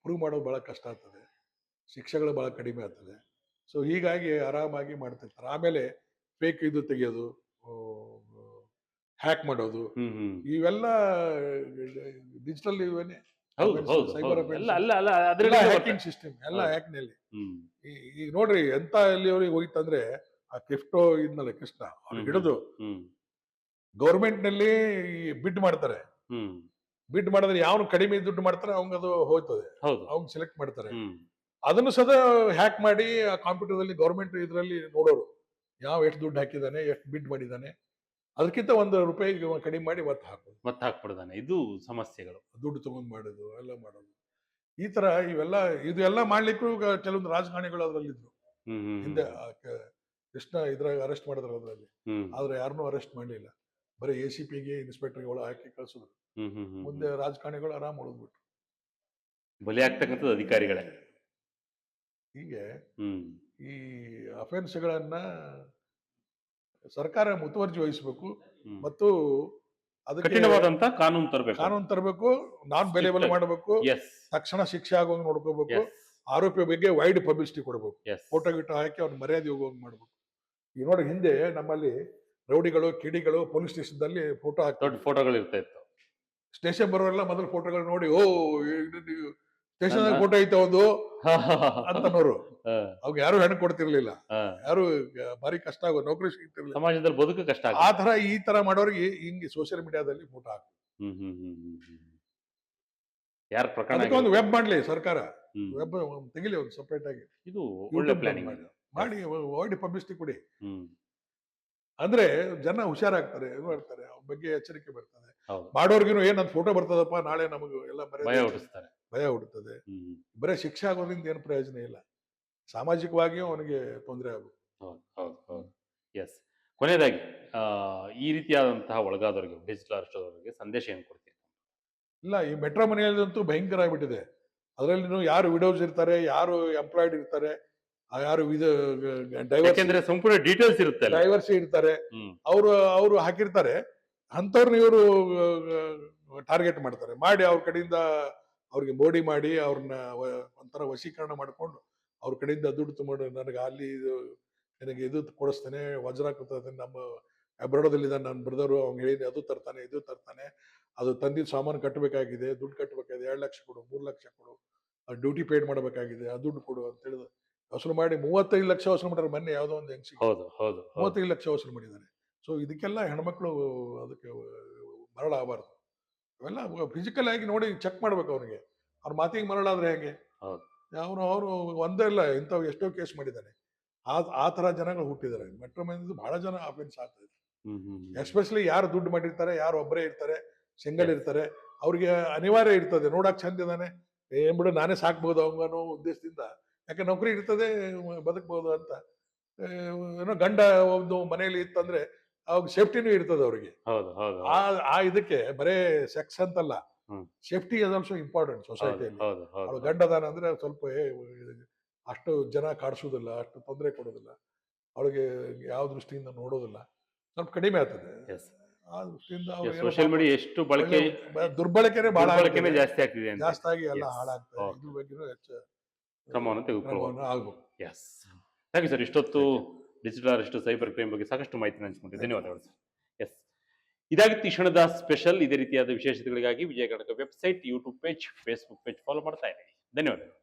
ಪ್ರೂವ್ ಮಾಡೋದು ಬಹಳ ಕಷ್ಟ ಆಗ್ತದೆ, ಶಿಕ್ಷೆಗಳು ಬಹಳ ಕಡಿಮೆ ಆಗ್ತದೆ. ಸೊ ಹೀಗಾಗಿ ಆರಾಮಾಗಿ ಮಾಡ್ತಿರ್ತಾರೆ. ಆಮೇಲೆ ಫೇಕ್ ಇದು ತೆಗೆಯೋದು, ಹ್ಯಾಕ್ ಮಾಡೋದು, ಇವೆಲ್ಲ ಡಿಜಿಟಲ್ ಇವನ್ನೇ ಸೈಬರ್ ಹ್ಯಾಕಿಂಗ್ ಸಿಸ್ಟಮ್ ಎಲ್ಲ ಹ್ಯಾಕ್ನಲ್ಲಿ. ಈಗ ನೋಡ್ರಿ ಎಂತ ಎಲ್ಲಿವರೆಗೆ ಹೋಗಿತ್ತಂದ್ರೆ, ಆ ಕ್ರಿಪ್ಟೋ ಇದ್ನಲ್ಲ ಕೃಷ್ಣ, ಅವ್ರಿಗೆ ಹಿಡಿದು ಗೌರ್ಮೆಂಟ್ ನಲ್ಲಿ ಬಿಡ್ ಮಾಡ್ತಾರೆ. ಬಿಡ್ ಮಾಡಿದ್ರೆ ಯಾವನು ಕಡಿಮೆ ದುಡ್ಡು ಮಾಡ್ತಾರೆ ಅವಂಗ ಅದು ಹೋಗ್ತದೆ, ಅವ್ನ್ ಸೆಲೆಕ್ಟ್ ಮಾಡ್ತಾರೆ. ಅದನ್ನು ಸದ ಹ್ಯಾಕ್ ಮಾಡಿ ಆ ಕಂಪ್ಯೂಟರ್ದಲ್ಲಿ ಗೌರ್ಮೆಂಟ್ ಇದರಲ್ಲಿ ನೋಡೋರು ಯಾವ ಎಷ್ಟು ದುಡ್ಡು ಹಾಕಿದಾನೆ, ಎಷ್ಟು ಬಿಡ್ ಮಾಡಿದಾನೆ, ಅದಕ್ಕಿಂತ ₹1 ಕಡಿಮೆ ಮಾಡಿ ಒತ್ತು ಹಾಕ್ಬಿಡ್ತಾನೆ. ಇದು ಸಮಸ್ಯೆಗಳು, ದುಡ್ಡು ತಗೊಂಡ್ ಮಾಡೋದು ಎಲ್ಲ ಮಾಡೋದು. ಈ ತರ ಇದೆಲ್ಲ ಮಾಡ್ಲಿಕ್ಕೂ ಕೆಲವೊಂದು ರಾಜಕಾರಣಿಗಳು ಅದ್ರಲ್ಲಿದ್ರು ಹಿಂದೆ. ಕೃಷ್ಣ ಇದ್ರಾಗ ಅರೆಸ್ಟ್ ಮಾಡಿದ್ರು ಅದ್ರಲ್ಲಿ, ಆದ್ರೆ ಯಾರನ್ನೂ ಅರೆಸ್ಟ್ ಮಾಡ್ಲಿಲ್ಲ. ಬರೀ ACPಗೆ ಇನ್ಸ್ಪೆಕ್ಟರ್ಗೆ ಒಳ ಹಾಕಿ ಕಳ್ಸಿದ್ರು. ಮುಂದೆ ರಾಜಕಾರಣಿಗಳು ಆರಾಮ್ ಉಳಿದ್ಬಿಟ್ರು. ಬಲಿ ಆಗ್ತಕ್ಕಂಥದ್ದು ಅಧಿಕಾರಿಗಳೇ. ಹೀಗೆ ಈ ಅಫೆನ್ಸ್ಗಳನ್ನ ಸರ್ಕಾರ ಮುತುವರ್ಜಿ ವಹಿಸಬೇಕು ಮತ್ತು ಕಠಿಣವಾದಂತ ಕಾನೂನು ತರಬೇಕು, ನಾನ್ ಬೆಲೆಬಲ್ ಮಾಡಬೇಕು, ತಕ್ಷಣ ಶಿಕ್ಷೆ ಆಗೋಂಗ್ ನೋಡ್ಕೋಬೇಕು, ಆರೋಪಿ ಬಗ್ಗೆ ವೈಡ್ ಪಬ್ಲಿಸಿಟಿ ಕೊಡಬೇಕು, ಫೋಟೋ ಗಿಟೋ ಹಾಕಿ ಅವ್ರ ಮರ್ಯಾದೆ ಹೋಗೋಂಗ್ ಮಾಡ್ಬೇಕು. ಈ ನೋಡಿ, ಹಿಂದೆ ನಮ್ಮಲ್ಲಿ ರೌಡಿಗಳು ಕಿಡಿಗಳು ಪೊಲೀಸ್ ಸ್ಟೇಷನ್ ಫೋಟೋ ಹಾಕಿ ಫೋಟೋಗಳು ಇರ್ತಾ ಇತ್ತು. ಸ್ಟೇಷನ್ ಬರೋರೆಲ್ಲ ಮೊದಲು ಫೋಟೋಗಳು ನೋಡಿ, ಸ್ಟೇಷನ್ ಫೋಟೋ ಐತೆ ಒಂದು ಅಂತನೋರು. ಅವಾಗ ಯಾರು ಹೆಣ್ಣು ಕೊಡ್ತಿರ್ಲಿಲ್ಲ, ಯಾರು ಭಾರಿ ಕಷ್ಟ ಆಗೋ, ನೌಕರಿ ಸಿಗ್ತಿರ್ಲಿಲ್ಲ, ಸಮಾಜದಲ್ಲಿ ಬದುಕು ಕಷ್ಟ. ಆ ತರ ಈ ತರ ಮಾಡೋರಿಗೆ ಹಿಂಗೆ ಸೋಷಿಯಲ್ ಮೀಡಿಯಾದಲ್ಲಿ ಫೋಟೋ ಹಾಕಿ ಒಂದು ವೆಬ್ ಮಾಡ್ಲಿ ಸರ್ಕಾರ, ವೆಬ್ ತೆಗಿಲಿ ಒಂದು ಸಪರೇಟ್ ಆಗಿ. ಇದು ಒಳ್ಳೆ ಪ್ಲಾನಿಂಗ್ ಮಾಡಿ ಒಳ್ಳೆ ಪಬ್ಲಿಸಿಟಿ ಕೊಡಿ. ಅಂದ್ರೆ ಜನ ಹುಷಾರಾಗ್ತಾರೆ, ಮಾಡ್ತಾರೆ, ಅವ್ರ ಬಗ್ಗೆ ಎಚ್ಚರಿಕೆ ಬರ್ತದೆ. ಮಾಡೋರ್ಗಿನು ಏನಂತ ಫೋಟೋ ಬರ್ತದಪ್ಪ ನಾಳೆ ನಮಗೂ ಎಲ್ಲ ಭಯ ಹುಡುತ್ತದೆ. ಬರೇ ಶಿಕ್ಷೆ ಆಗೋದ್ರಿಂದ ಏನು ಪ್ರಯೋಜನ ಇಲ್ಲ, ಸಾಮಾಜಿಕವಾಗಿಯೂ ಅವನಿಗೆ ತೊಂದರೆ ಆಗುತ್ತೆ. ಎಸ್, ಕೊನೆಯದಾಗಿ ಈ ರೀತಿಯಾದಂತಹ ಒಳಗಾದವರಿಗೆ, ಡಿಜಿಟಲ್ ಅರೆಸ್ಟ್ ಸಂದೇಶ ಏನ್ ಕೊಡ್ತೀವಿ? ಇಲ್ಲ, ಈ ಮೆಟ್ರೋ ಮನೆಯಲ್ಲಂತೂ ಭಯಂಕರ ಆಗ್ಬಿಟ್ಟಿದೆ. ಅದರಲ್ಲಿ ಯಾರು ವಿಡೋಸ್ ಇರ್ತಾರೆ, ಯಾರು ಎಂಪ್ಲಾಯ್ಡ್ ಇರ್ತಾರೆ, ಯಾರು ಸಂಪೂರ್ಣ ಡೀಟೇಲ್ಸ್ ಇರುತ್ತೆ, ಡೈವರ್ಸಿ ಇರ್ತಾರೆ, ಅವರು ಹಾಕಿರ್ತಾರೆ. ಅಂಥವ್ರನ್ನ ಇವರು ಟಾರ್ಗೆಟ್ ಮಾಡ್ತಾರೆ, ಮಾಡಿ ಅವ್ರ ಕಡೆಯಿಂದ ಅವ್ರಿಗೆ ಮೋಡಿ ಮಾಡಿ ಅವ್ರನ್ನ ಒಂಥರ ವಶೀಕರಣ ಮಾಡ್ಕೊಂಡು ಅವ್ರ ಕಡೆಯಿಂದ ದುಡ್ಡು ತಗೊಂಡು ನನಗೆ ಅಲ್ಲಿ ನನಗೆ ಇದು ಕೊಡಿಸ್ತೇನೆ, ವಜ್ರ ಕೊಡ್ತಾನೆ, ನಮ್ಮ ಬರೋಡದಲ್ಲಿದ್ದಾನೆ ನನ್ನ ಬ್ರದರು, ಅವ್ನು ಹೇಳಿದ ಅದು ತರ್ತಾನೆ ಇದು ತರ್ತಾನೆ, ಅದು ತಂದಿದ್ದು ಸಾಮಾನು ಕಟ್ಟಬೇಕಾಗಿದೆ, ದುಡ್ಡು ಕಟ್ಟಬೇಕಾಗಿದೆ, 2 ಲಕ್ಷ ಕೊಡು 3 ಲಕ್ಷ ಕೊಡು, ಡ್ಯೂಟಿ ಪೇಡ್ ಮಾಡಬೇಕಾಗಿದೆ, ಆ ದುಡ್ಡು ಕೊಡು ಅಂತ ಹೇಳಿದ ವಸೂಲು ಮಾಡಿ 35 ಲಕ್ಷ ವಸೂಲು ಮಾಡ್ತಾರೆ. ಮೊನ್ನೆ ಯಾವುದೋ ಒಂದು ಹೆಂಗ್ಸಿಗೆ ಹೌದು ಹೌದು 35 ಲಕ್ಷ ವಸೂಲು ಮಾಡಿದ್ದಾರೆ. ಸೊ ಇದಕ್ಕೆಲ್ಲ ಹೆಣ್ಮಕ್ಳು ಅದಕ್ಕೆ ಮರಳಾಗಬಾರ್ದು. ಅವೆಲ್ಲ ಫಿಸಿಕಲ್ ಆಗಿ ನೋಡಿ ಚೆಕ್ ಮಾಡ್ಬೇಕು ಅವ್ರಿಗೆ. ಅವ್ರ ಮಾತಿಗೆ ಮರಳಾದ್ರೆ ಹೇಗೆ? ಹೌದು. ಅವರು ಒಂದೇ ಇಲ್ಲ, ಇಂಥವು ಎಷ್ಟೋ ಕೇಸ್ ಮಾಡಿದ್ದಾನೆ. ಆ ತರ ಜನಗಳು ಹುಟ್ಟಿದ್ದಾರೆ. ಮೆಟ್ರೋ ಮೈನಿಂದ ಬಹಳ ಜನ ಅಫೆನ್ಸ್ ಆಗ್ತಾ ಇದೆ. ಎಸ್ಪೆಷಲಿ ಯಾರು ದುಡ್ಡು ಮಾಡಿರ್ತಾರೆ, ಯಾರು ಒಬ್ಬರೇ ಇರ್ತಾರೆ, ಸಿಂಗಲ್ ಇರ್ತಾರೆ, ಅವ್ರಿಗೆ ಅನಿವಾರ್ಯ ಇರ್ತದೆ ನೋಡಕ್ ಚಂದ ಇದ್ದಾನೆ, ಏನ್ ಬಿಡು ನಾನೇ ಸಾಕ್ಬಹುದು ಅನ್ನೋ ಉದ್ದೇಶದಿಂದ, ಯಾಕೆ ನೌಕರಿ ಇರ್ತದೆ ಬದುಕಬಹುದು ಅಂತ. ಏನೋ ಗಂಡ ಒಂದು ಮನೆಯಲ್ಲಿ ಇತ್ತಂದ್ರೆ ಅವಾಗ ಸೇಫ್ಟಿನೂ ಇರ್ತದೆ ಅವ್ರಿಗೆ. ಆ ಇದಕ್ಕೆ ಬರೇ ಸೆಕ್ಸ್ ಅಂತಲ್ಲ, ಸೇಫ್ಟಿ ಇಸ್ ಆಲ್ಸೋ ಇಂಪಾರ್ಟೆಂಟ್ ಸೊಸೈಟಿಯಲ್ಲಿ. ಅವಳು ಗಂಡದಾನ ಅಂದ್ರೆ ಸ್ವಲ್ಪ ಅಷ್ಟು ಜನ ಕಾಡಿಸೋದಿಲ್ಲ, ಅಷ್ಟು ತೊಂದರೆ ಕೊಡೋದಿಲ್ಲ, ಅವಳಿಗೆ ಯಾವ ದೃಷ್ಟಿಯಿಂದ ನೋಡೋದಿಲ್ಲ, ಸ್ವಲ್ಪ ಕಡಿಮೆ ಆಗ್ತದೆ. ಆ ದೃಷ್ಟಿಯಿಂದ ಸೋಷಿಯಲ್ ಮೀಡಿಯಾ ಎಷ್ಟು ಬಳಕೆ, ದುರ್ಬಳಕೆನೇ ಬಹಳ ಜಾಸ್ತಿ ಆಗ್ತಿದೆ, ಜಾಸ್ತಿ ಆಗಿ ಎಲ್ಲ ಹಾಳಾಗ್ತದೆ. ಇದ್ರ ಬಗ್ಗೆ ಹೆಚ್ಚು ಕ್ರಮವನ್ನು ತೆಗೆದುಕೊಳ್ಳಬೇಕು. ಆಗ್ಬೇಕು. Thank you sir. ಇಷ್ಟೊತ್ತು ಡಿಜಿಟಲ್ ಅರೆಸ್ಟ್, ಸೈಬರ್ ಕ್ರೈಮ್ ಬಗ್ಗೆ ಸಾಕಷ್ಟು ಮಾಹಿತಿ ಹಂಚಿಕೊಂಡಿದ್ದೆ. ಧನ್ಯವಾದಗಳು ಸರ್. ಇದಾಗಿತ್ತು ಈ ಕ್ಷಣದ ಸ್ಪೆಷಲ್. ಇದೇ ರೀತಿಯಾದ ವಿಶೇಷತೆಗಳಿಗಾಗಿ Vijaya Karnataka website, YouTube page, Facebook page follow ಮಾಡ್ತಾ ಇದ್ದೀನಿ. ಧನ್ಯವಾದಗಳು.